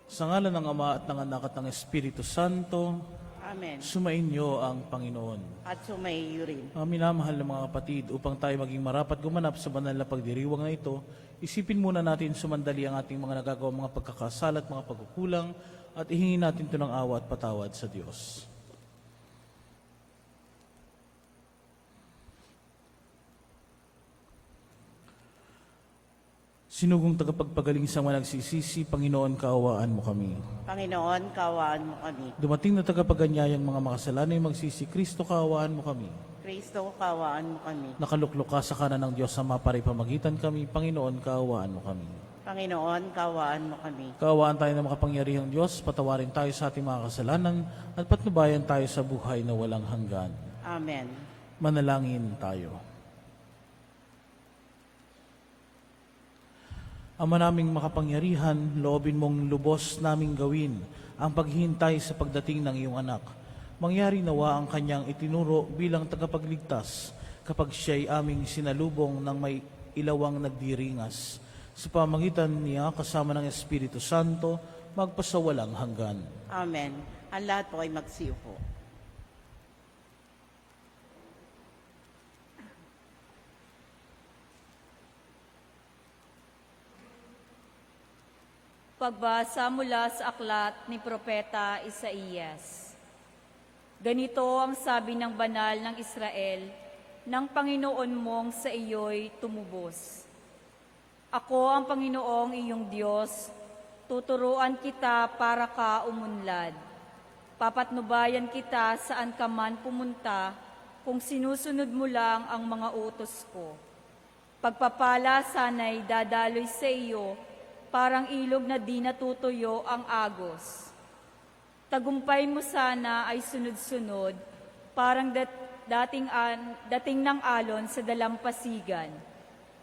Sa ngalan ng Ama at ng Anak at ng Espiritu Santo, Amen. sumainyo ang Panginoon. At sumaiyo rin. Mga minamahal na mga kapatid, upang tayo maging marapat gumanap sa banal na pagdiriwang na ito, isipin muna natin sumandali ang ating mga nagagawang mga pagkakasala at mga pagkukulang at ihingi natin ito ng awa at patawad sa Diyos. Sinugong tagapagpagaling sa mga nagsisisi, Panginoon, kaawaan mo kami. Panginoon, kaawaan mo kami. Dumating na tagapaganyayang mga makasalanay magsisi, Kristo, kaawaan mo kami. Kristo, kaawaan mo kami. Nakaluklok ka sa kanan ng Diyos sa maparipamagitan kami, Panginoon, kaawaan mo kami. Panginoon, kaawaan mo kami. Kaawaan tayo ng makapangyarihang Diyos, patawarin tayo sa ating mga kasalanan, at patnubayan tayo sa buhay na walang hanggan. Amen. Manalangin tayo. Ama naming makapangyarihan, loobin mong lubos naming gawin ang paghihintay sa pagdating ng iyong anak. Mangyari nawa ang kanyang itinuro bilang tagapagligtas kapag siya'y aming sinalubong ng may ilawang nagdiringas. Sa pamagitan niya kasama ng Espiritu Santo, magpasawalang hanggan. Amen. Ang lahat po ay magsiupo. Pagbasa mula sa aklat ni Propeta Isaías. Ganito ang sabi ng banal ng Israel, ng Panginoon mong sa iyo'y tumubos. Ako ang Panginoong iyong Diyos, tuturuan kita para ka umunlad. Papatnubayan kita saan ka man pumunta, kung sinusunod mo lang ang mga utos ko. Pagpapala sana'y dadaloy sa iyo, parang ilog na di natutuyo ang agos. Tagumpay mo sana ay sunod-sunod, parang dating ng alon sa dalampasigan.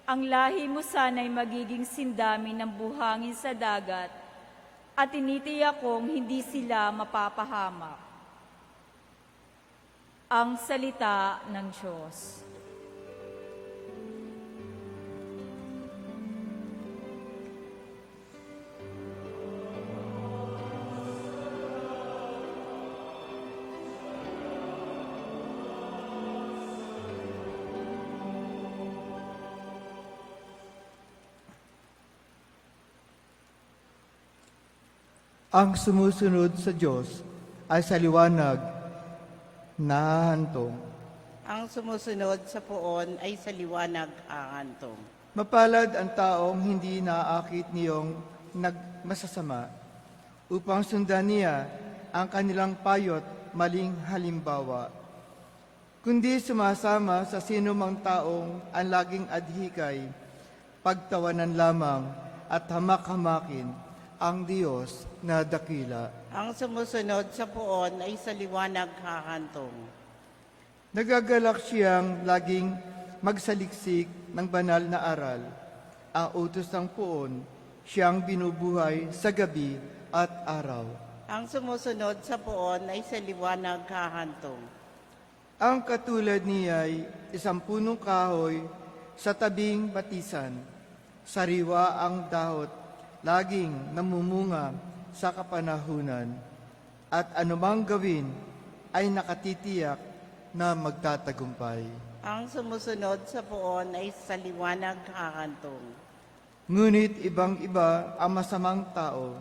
Ang lahi mo sana'y magiging sindami ng buhangin sa dagat, at tinitiyak kong hindi sila mapapahamak. Ang salita ng Diyos. Ang sumusunod sa Diyos ay sa liwanag nahahantong. Ang sumusunod sa poon ay sa liwanag hahantong. Mapalad ang taong hindi naaakit niyong nagmasasama, upang sundan niya ang kanilang payot maling halimbawa. Kundi sumasama sa sino mang taong ang laging adhikay, pagtawanan lamang at hamak-hamakin ang Diyos na dakila. Ang sumusunod sa poon ay sa liwanag hahantong. Nagagalak siyang laging magsaliksik ng banal na aral. Ang utos ng poon, siyang binubuhay sa gabi at araw. Ang sumusunod sa poon ay sa liwanag hahantong. Ang katulad niya ay isang punong kahoy sa tabing batisan. Sariwa ang dahot, laging namumunga sa kapanahunan, at anumang gawin ay nakatitiyak na magtatagumpay. Ang sumusunod sa poon ay sa liwanag hahantong. Ngunit ibang-iba ang masamang tao,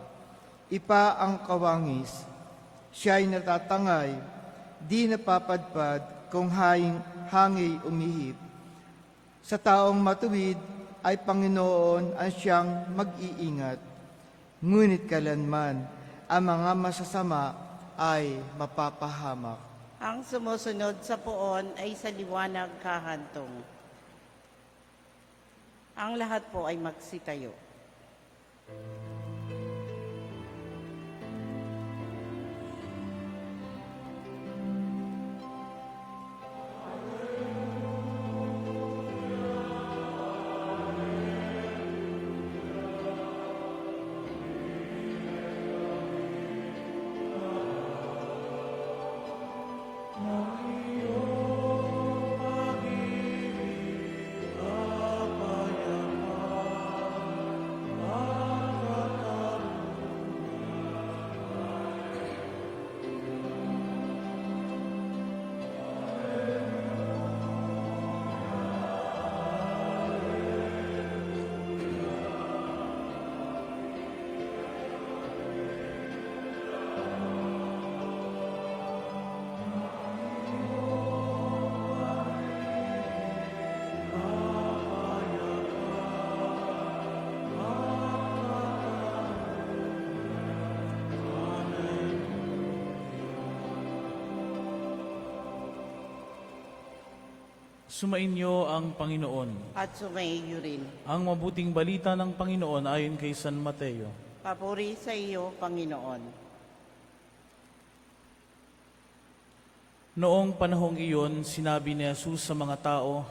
ipa ang kawangis. Siya'y natatangay, di napapadpad kung hangay umihip. Sa taong matuwid ay Panginoon ang siyang mag-iingat. Ngunit kailanman ang mga masasama ay mapapahamak. Ang sumusunod sa poon ay sa liwanag hahantong. Ang lahat po ay magsitayo. Sumainyo ang Panginoon. at sumaiyo rin. Ang mabuting balita ng Panginoon ayon kay San Mateo. Papuri sa iyo, Panginoon. Noong panahong iyon, sinabi ni Jesus sa mga tao,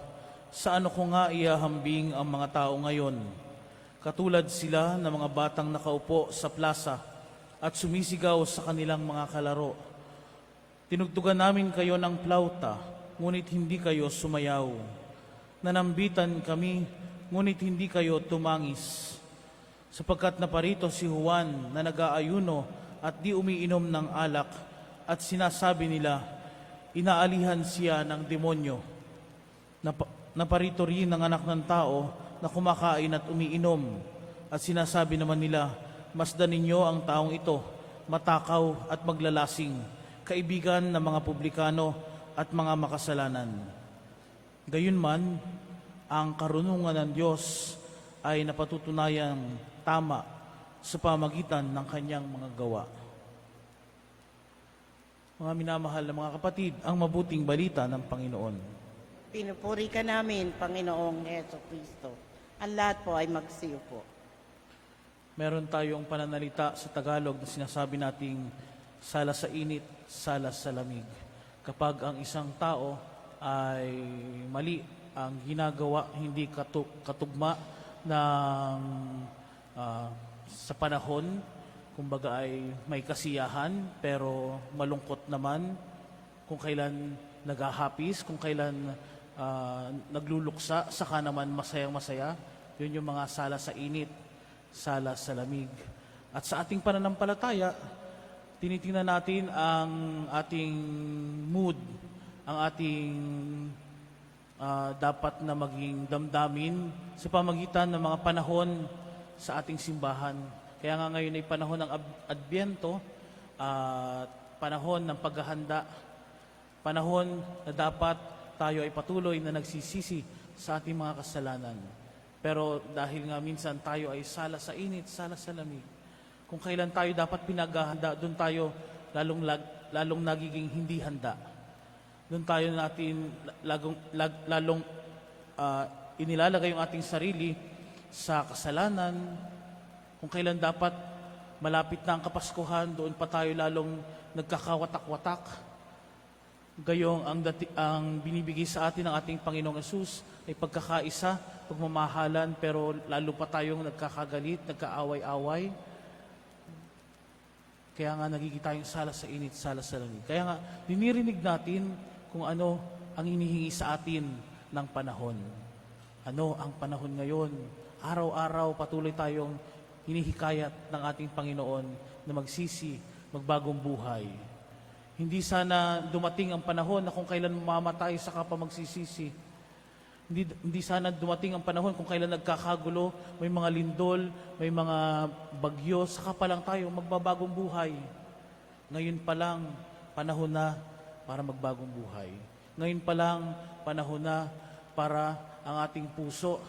"Sa ano ko nga iahambing ang mga tao ngayon? Katulad sila ng mga batang nakaupo sa plaza at sumisigaw sa kanilang mga kalaro. Tinugtugan namin kayo ng plauta, ngunit hindi kayo sumayaw. Nanambitan kami, ngunit hindi kayo tumangis. Sapagkat naparito si Juan na nag-aayuno at di umiinom ng alak at sinasabi nila, inaalihan siya ng demonyo. Naparito rin ng anak ng tao na kumakain at umiinom at sinasabi naman nila, masdan ninyo ang taong ito, matakaw at maglalasing, kaibigan ng mga publikano at mga makasalanan. Gayunman, ang karunungan ng Diyos ay napatutunayang tama sa pamagitan ng kanyang mga gawa." Mga minamahal na mga kapatid, ang mabuting balita ng Panginoon. Pinupuri ka namin, Panginoong Heso Kristo. Ang lahat po ay magsiupo. Meron tayong pananalita sa Tagalog na sinasabi nating sala sa init, sala sa lamig. Kapag ang isang tao ay mali ang ginagawa, hindi katugma ng sa panahon, kumbaga ay may kasiyahan pero malungkot naman, kung kailan naghahapis, kung kailan nagluluksa, saka naman masayang-masaya. Yun yung mga sala sa init, sala sa lamig. At sa ating pananampalataya, tinitingnan natin ang ating mood, ang ating dapat na maging damdamin sa pamagitan ng mga panahon sa ating simbahan. Kaya nga ngayon ay panahon ng Adbyento at panahon ng paghahanda, panahon na dapat tayo ay patuloy na nagsisisi sa ating mga kasalanan. Pero dahil nga minsan tayo ay sala sa init, sala sa lamig, kung kailan tayo dapat pinaghahanda, doon tayo lalong nagiging hindi handa. Doon tayo natin lalong inilalagay yung ating sarili sa kasalanan. Kung kailan dapat malapit na ang Kapaskuhan, doon pa tayo lalong nagkakawatak-watak. Gayong ang binibigay sa atin ng ating Panginoong Hesus ay pagkakaisa, pagmamahalan, pero lalo pa tayong nagkakagalit, nagkaaway-away. Kaya nga nagiging tayong sala sa init, sala sa lamig. Kaya nga dinirinig natin kung ano ang inihingi sa atin ng panahon. Ano ang panahon ngayon? Araw-araw patuloy tayong hinihikayat ng ating Panginoon na magsisi, magbagong buhay. Hindi sana dumating ang panahon na kung kailan mamamatay saka pa magsisisi. Hindi sana dumating ang panahon kung kailan nagkakagulo, may mga lindol, may mga bagyo, saka pa lang tayo magbabagong buhay. Ngayon pa lang, panahon na para magbagong buhay. Ngayon pa lang, panahon na para ang ating puso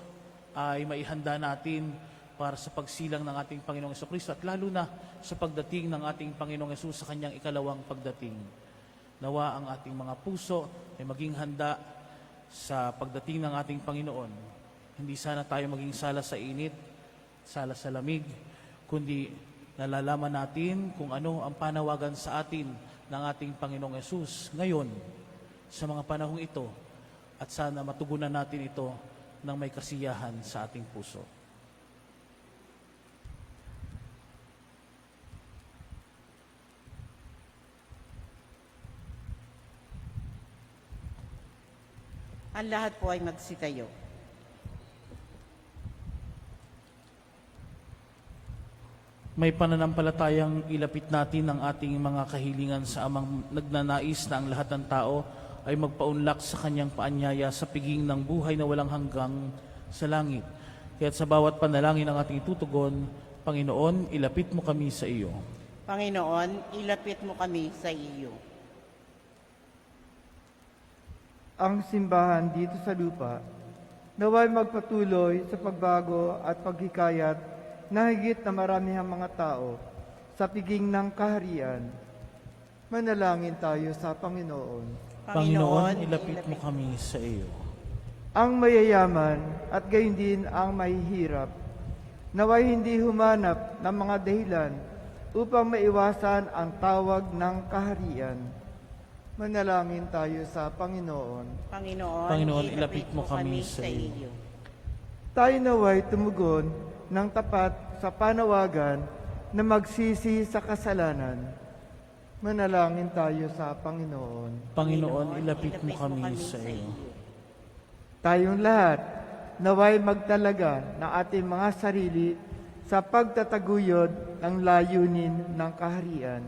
ay maihanda natin para sa pagsilang ng ating Panginoong Jesucristo at lalo na sa pagdating ng ating Panginoong Jesus sa kanyang ikalawang pagdating. Nawa ang ating mga puso ay maging handa sa pagdating ng ating Panginoon. Hindi sana tayo maging sala sa init, sala sa lamig, kundi nalalaman natin kung ano ang panawagan sa atin ng ating Panginoong Jesus ngayon sa mga panahong ito at sana matugunan natin ito ng may kasiyahan sa ating puso. Ang lahat po ay magsitayo. May pananampalatayang ilapit natin ang ating mga kahilingan sa amang nagnanais na ang lahat ng tao ay magpaunlak sa kanyang paanyaya sa piging ng buhay na walang hanggang sa langit. Kaya't sa bawat panalangin ang ating itutugon, Panginoon, ilapit mo kami sa iyo. Panginoon, ilapit mo kami sa iyo. Ang simbahan dito sa lupa, naway magpatuloy sa pagbago at paghikayat na higit na maramihang mga tao sa piging ng kaharian. Manalangin tayo sa Panginoon. Panginoon, ilapit mo kami sa iyo. ang mayayaman at gayon din ang mahihirap. Naway hindi humanap ng mga dahilan upang maiwasan ang tawag ng kaharian. Manalangin tayo sa Panginoon. Panginoon, ilapit mo kami sa iyo. Tayo naway tumugon ng tapat sa panawagan na magsisi sa kasalanan. Manalangin tayo sa Panginoon. Panginoon, ilapit mo kami sa iyo. Tayong lahat naway magtalaga ng ating mga sarili sa pagtataguyod ng layunin ng kaharian.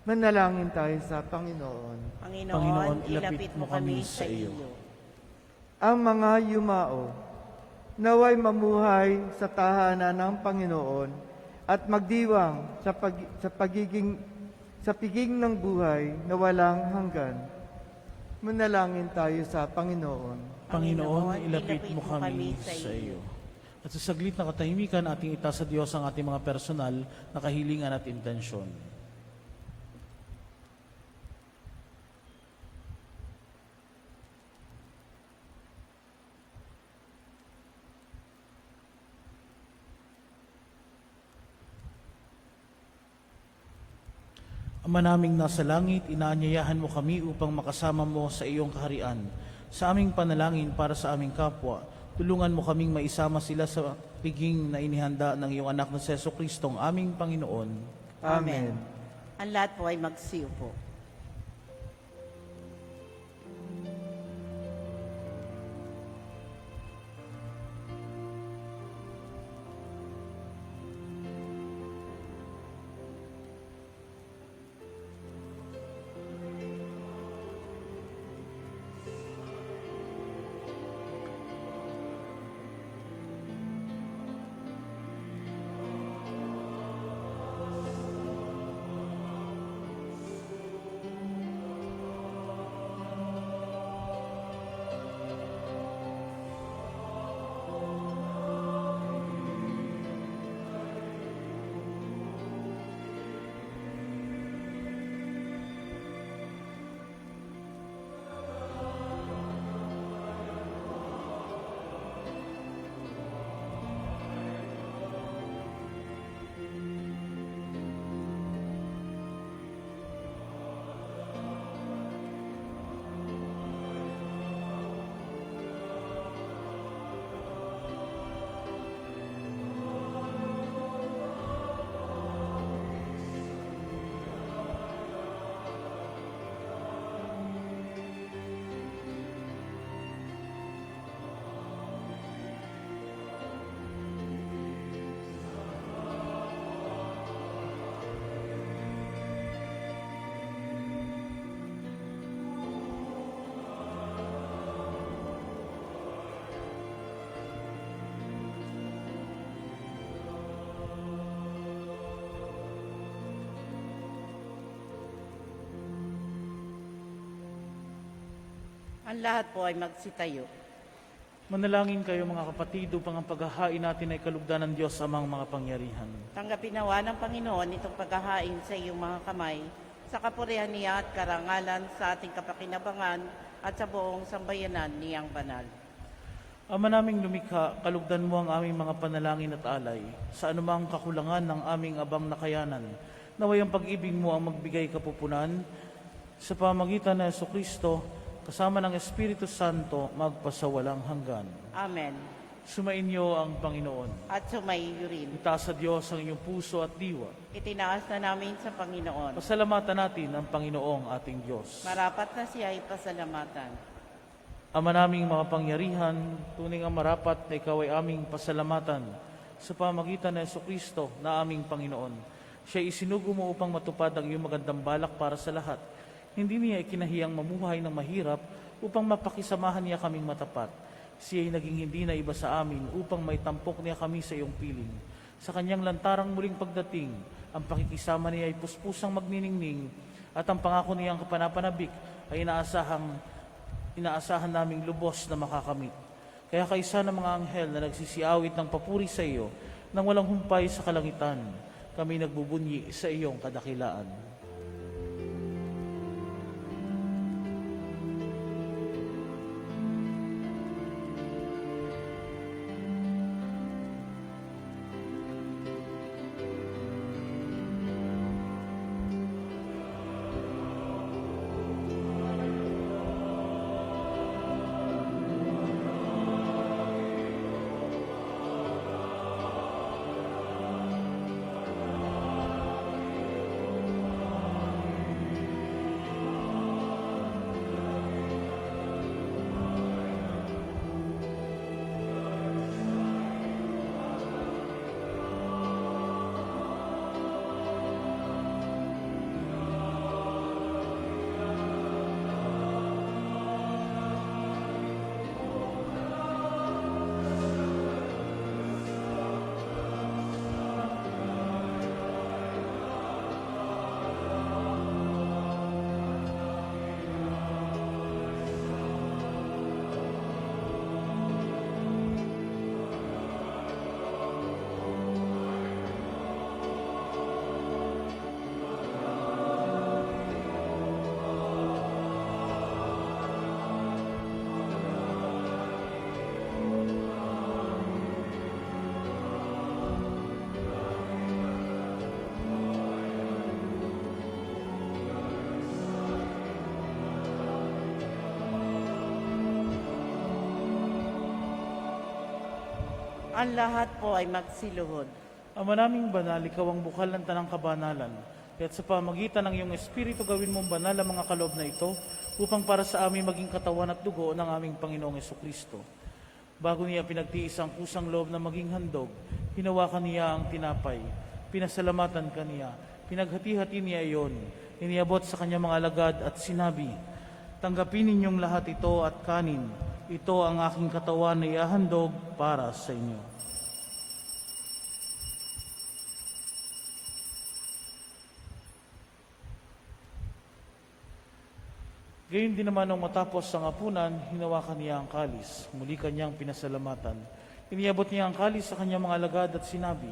Manalangin tayo sa Panginoon. Panginoon, ilapit mo kami sa iyo. Ang mga yumao, naway mamuhay sa tahanan ng Panginoon at magdiwang sa piging ng buhay na walang hanggan. Manalangin tayo sa Panginoon. Panginoon, ilapit mo kami sa iyo. At sa saglit na katahimikan, ating itasa sa Diyos ang ating mga personal na kahilingan at intensyon. Ama naming nasa langit, inaanyayahan mo kami upang makasama mo sa iyong kaharian. Sa aming panalangin para sa aming kapwa, tulungan mo kaming maisama sila sa piging na inihanda ng iyong anak na si Jesucristo, ang aming Panginoon. Amen. Ang lahat po ay magsiupo. Ang lahat po ay magsitayo. Manalangin kayo mga kapatid upang ang paghahain natin ay kalugdan ng Diyos amang mga pangyarihan. Tanggapin nawa ng Panginoon itong paghahain sa iyong mga kamay, sa kapurihan niya at karangalan sa ating kapakinabangan at sa buong sambayanan niyang banal. Ama naming lumikha, kalugdan mo ang aming mga panalangin at alay sa anumang kakulangan ng aming abang nakayanan. Naway ang pag-ibig mo ang magbigay kapupunan sa pamagitan ng Jesucristo, kasama ng Espiritu Santo, magpasawalang hanggan. Amen. Sumainyo ang Panginoon. At sumaiyo rin. Itaas sa Diyos ang inyong puso at diwa. Itinaas na namin sa Panginoon. Pasalamatan natin ang Panginoong ating Diyos. Marapat na siya ay pasalamatan. Ama naming mga pangyarihan, tunay ang marapat na ikaw ay aming pasalamatan sa pamagitan ng Jesucristo na aming Panginoon. Siya isinugo mo upang matupad ang iyong magandang balak para sa lahat. Hindi niya ikinahiyang mamuhay ng mahirap upang mapakisamahan niya kaming matapat. Siya ay naging hindi na iba sa amin upang may tampok niya kami sa iyong piling. Sa kanyang lantarang muling pagdating, ang pakikisama niya ay puspusang magniningning at ang pangako niyang kapanapanabik ay inaasahan naming lubos na makakamit. Kaya kaisa ng mga anghel na nagsisiawit ng papuri sa iyo nang walang humpay sa kalangitan, kami nagbubunyi sa iyong kadakilaan. Ang lahat po ay magsiluhod. Ama naming banal, ikaw ang bukal ng tanang kabanalan. Kaya't sa pamagitan ng iyong Espiritu gawin mong banal ang mga kaloob na ito upang para sa amin maging katawan at dugo ng aming Panginoong Kristo. Bago niya pinagtiis ang kusang loob na maging handog, hinawakan niya ang tinapay, pinasalamatan kaniya, pinaghati-hati niya iyon, iniabot sa kanyang mga alagad at sinabi, "Tanggapin ninyong lahat ito at kanin, ito ang aking katawan na iahandog para sa inyo." Gayon din naman nung matapos ang hapunan, hinawakan niya ang kalis. Muli kanyang pinasalamatan. Iniabot niya ang kalis sa kanyang mga alagad at sinabi,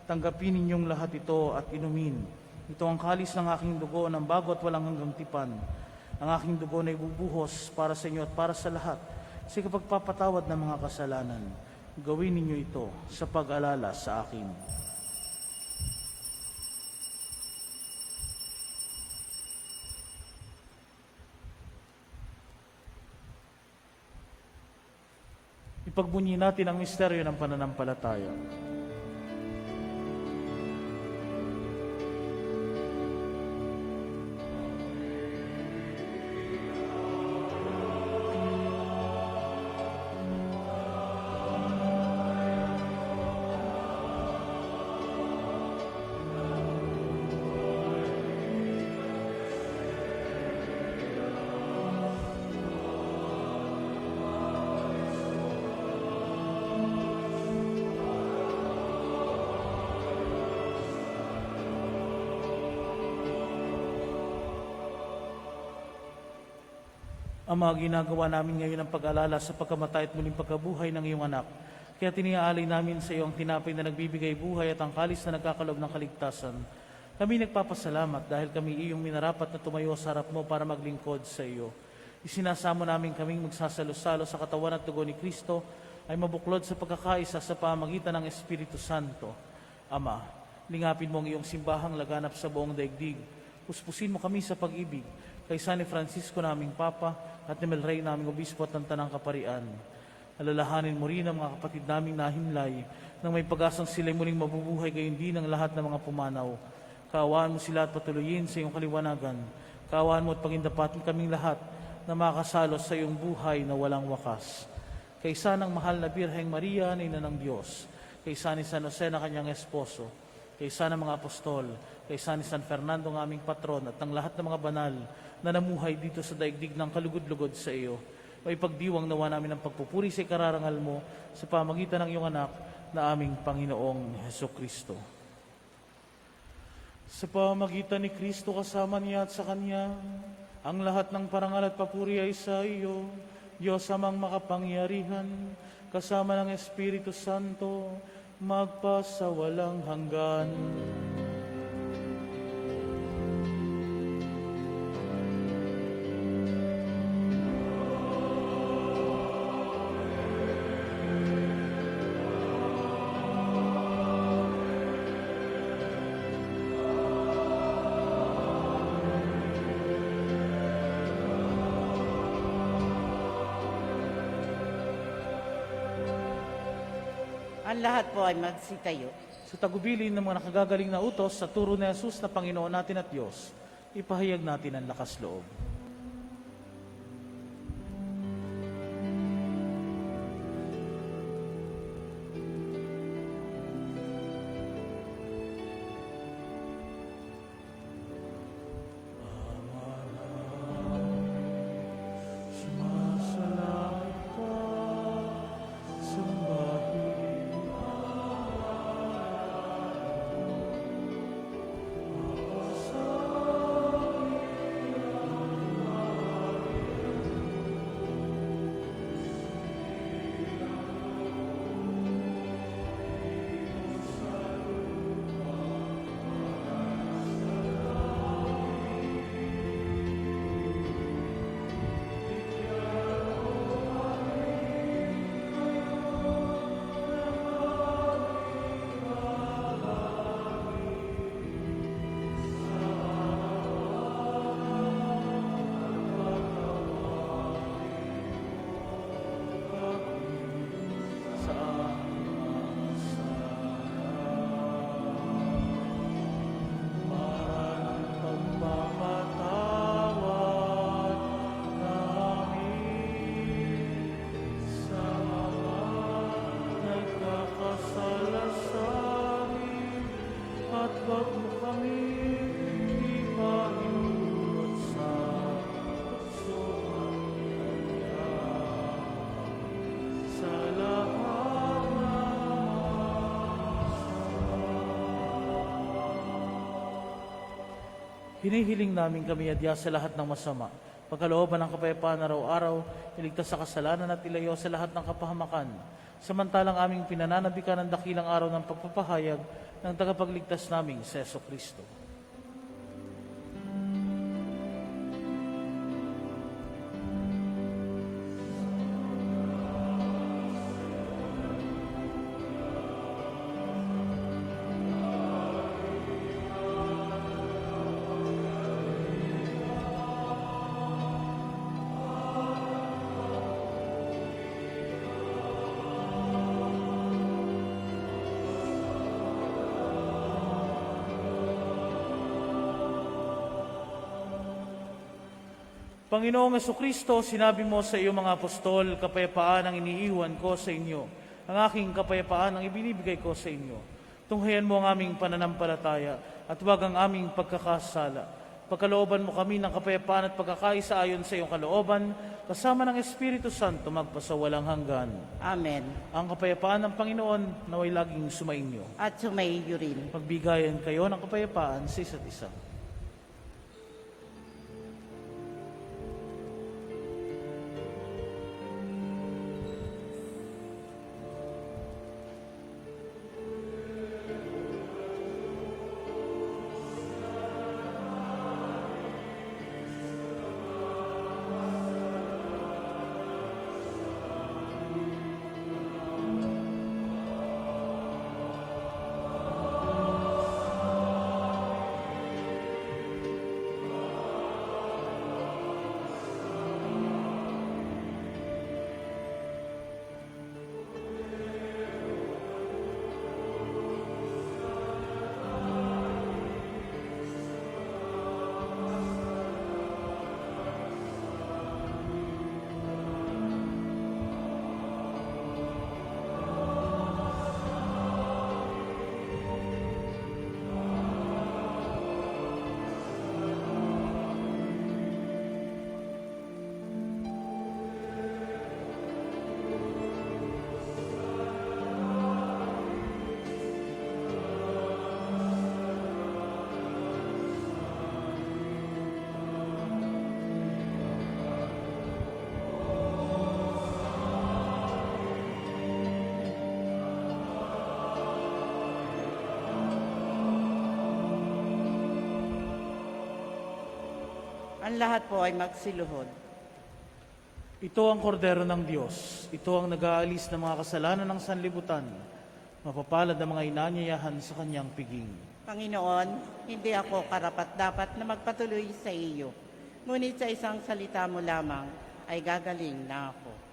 "Tanggapin ninyong lahat ito at inumin. Ito ang kalis ng aking dugo ng bago at walang hanggang tipan. Ang aking dugo na ibubuhos para sa inyo at para sa lahat sa kapagpapatawad ng mga kasalanan. Gawin ninyo ito sa pag-alala sa akin." Ipagbunyi natin ang misteryo ng pananampalataya. Ama, ginagawa namin ngayon ang pag-alala sa pagkamatay at muling pagkabuhay ng iyong anak. Kaya tiniaalay namin sa iyo ang tinapay na nagbibigay buhay at ang kalis na nagkakalob ng kaligtasan. Kami nagpapasalamat dahil kami iyong minarapat na tumayo sa harap mo para maglingkod sa iyo. Isinasamo namin kaming magsasalo-salo sa katawan at dugo ni Kristo ay mabuklod sa pagkakaisa sa pamagitan ng Espiritu Santo. Ama, lingapin mo ang iyong simbahang laganap sa buong daigdig. Puspusin mo kami sa pag-ibig kay San Francisco naming Papa at ni Melrey naming Obispo at ng Tanang Kaparian. Alalahanin mo rin ang mga kapatid naming nahimlay nang may pag-asang sila'y muling mabubuhay gayon din ang lahat ng mga pumanaw. Kaawaan mo sila at patuloyin sa iyong kaliwanagan. Kaawaan mo at pagindapatin kaming lahat na makasalo sa iyong buhay na walang wakas. Kaysa ng mahal na Birheng Maria, na Ina ng Diyos, kaysa ni San Jose na kanyang esposo, kaysa ng mga apostol, kaysa ni San Fernando ng aming patron at ng lahat ng mga banal na namuhay dito sa daigdig ng kalugod-lugod sa iyo, ay pagdiwang nawa namin ang pagpupuri sa ikararangal mo sa pamagitan ng iyong anak na aming Panginoong Hesukristo. Sa pamagitan ni Kristo kasama niya at sa Kanya, ang lahat ng parangal at papuri ay sa iyo, Diyos amang makapangyarihan, kasama ng Espiritu Santo, magpasawalang hanggan. Ang lahat po ay magsitayo. Sa tagubilin ng mga nakagagaling na utos sa turo ni Jesus na Panginoon natin at Diyos, ipahayag natin ang lakas loob. At wag mo kami ipahintulot sa pagsumang sa lahat hinihiling namin kami adya sa lahat ng masama, pagkalooban ng kapayapaan araw-araw, iligtas sa kasalanan at ilayo sa lahat ng kapahamakan. Samantalang aming pinananabikan ang dakilang araw ng pagpapahayag ng tagapagligtas naming si Jesucristo. Panginoong Jesucristo, sinabi mo sa iyong mga apostol, kapayapaan ang iniiwan ko sa inyo. Ang aking kapayapaan ang ibinibigay ko sa inyo. Tunghayan mo ang aming pananampalataya at huwag ang aming pagkakasala. Pagkalooban mo kami ng kapayapaan at pagkakaisa ayon sa iyong kalooban, kasama ng Espiritu Santo magpasawalang hanggan. Amen. Ang kapayapaan ng Panginoon naway laging sumainyo. At sumaiyo rin. Magbigayan kayo ng kapayapaan sa isa't isa. Ang lahat po ay magsiluhod. Ito ang kordero ng Diyos. Ito ang nag-aalis ng mga kasalanan ng sanlibutan. Mapapalad ang mga inanyayahan sa kanyang piging. Panginoon, hindi ako karapat-dapat na magpatuloy sa iyo. Ngunit sa isang salita mo lamang ay gagaling na ako.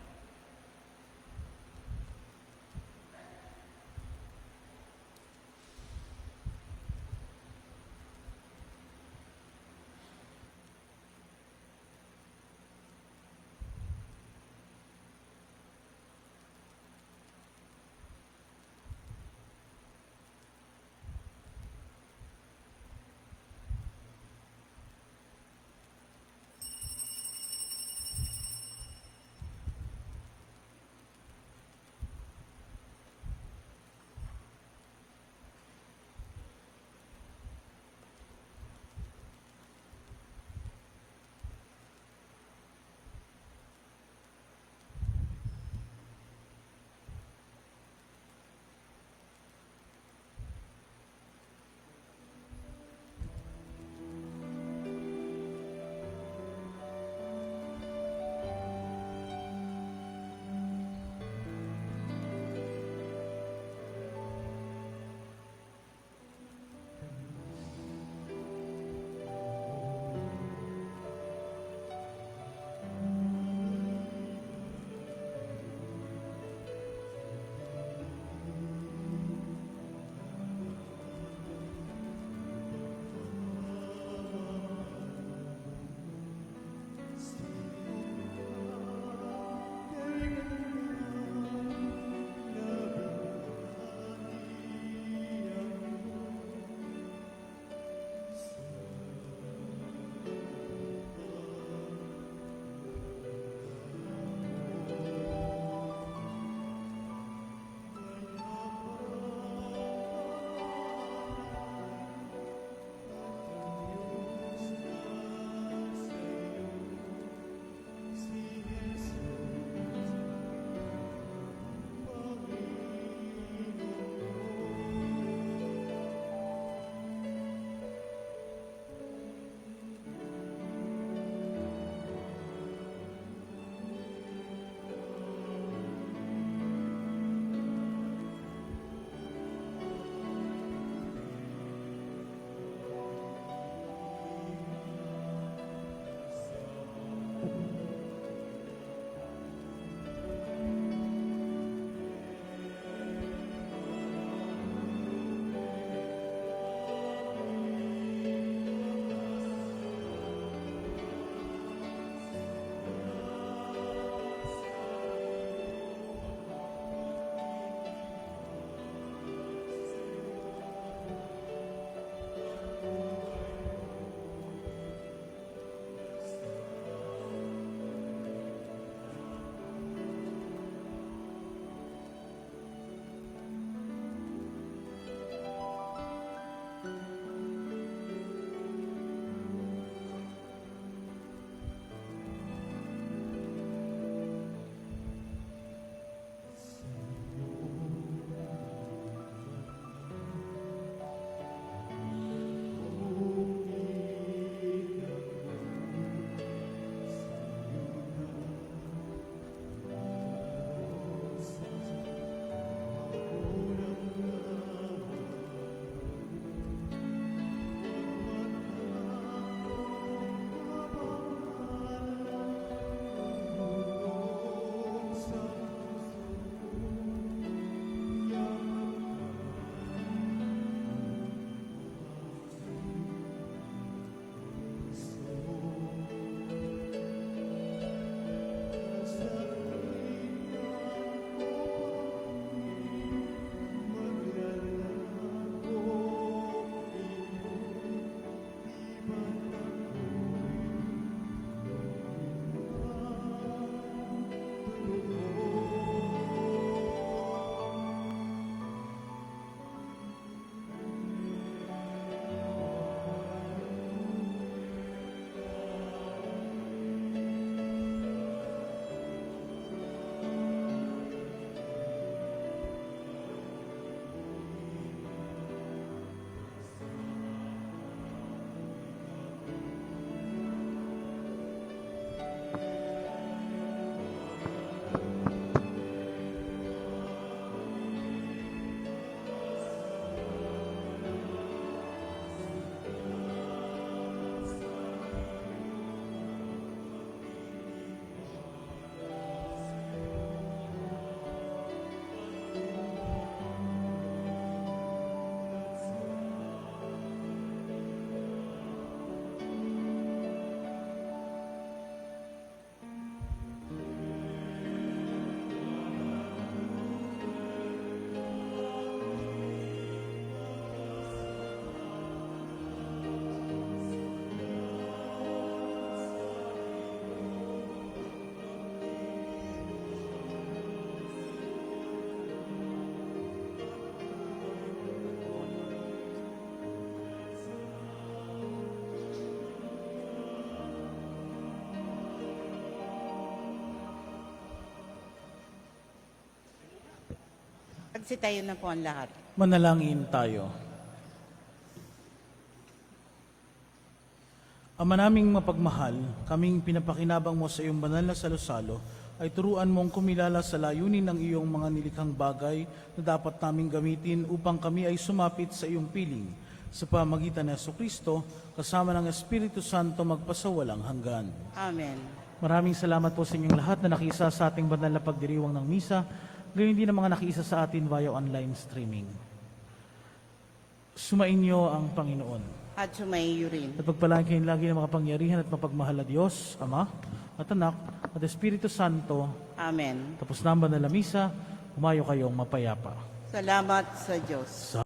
Magsitayo na po ang lahat. Manalangin tayo. Ama naming mapagmahal, kaming pinapakinabang mo sa iyong banal na salusalo, ay turuan mong kumilala sa layunin ng iyong mga nilikhang bagay na dapat naming gamitin upang kami ay sumapit sa iyong piling. Sa pamagitan ng Jesucristo, kasama ng Espiritu Santo magpasawalang hanggan. Amen. Maraming salamat po sa inyong lahat na nakiisa sa ating banal na pagdiriwang ng misa, gayon din ang mga nakiisa sa atin via online streaming. Sumainyo ang Panginoon. At sumaiyo rin. At pagpalain kayong lagi ng makapangyarihan at mapagmahal na Diyos, Ama, at Anak, at Espiritu Santo. Amen. Tapos na ang banal na misa, humayo kayong mapayapa. Salamat sa Diyos.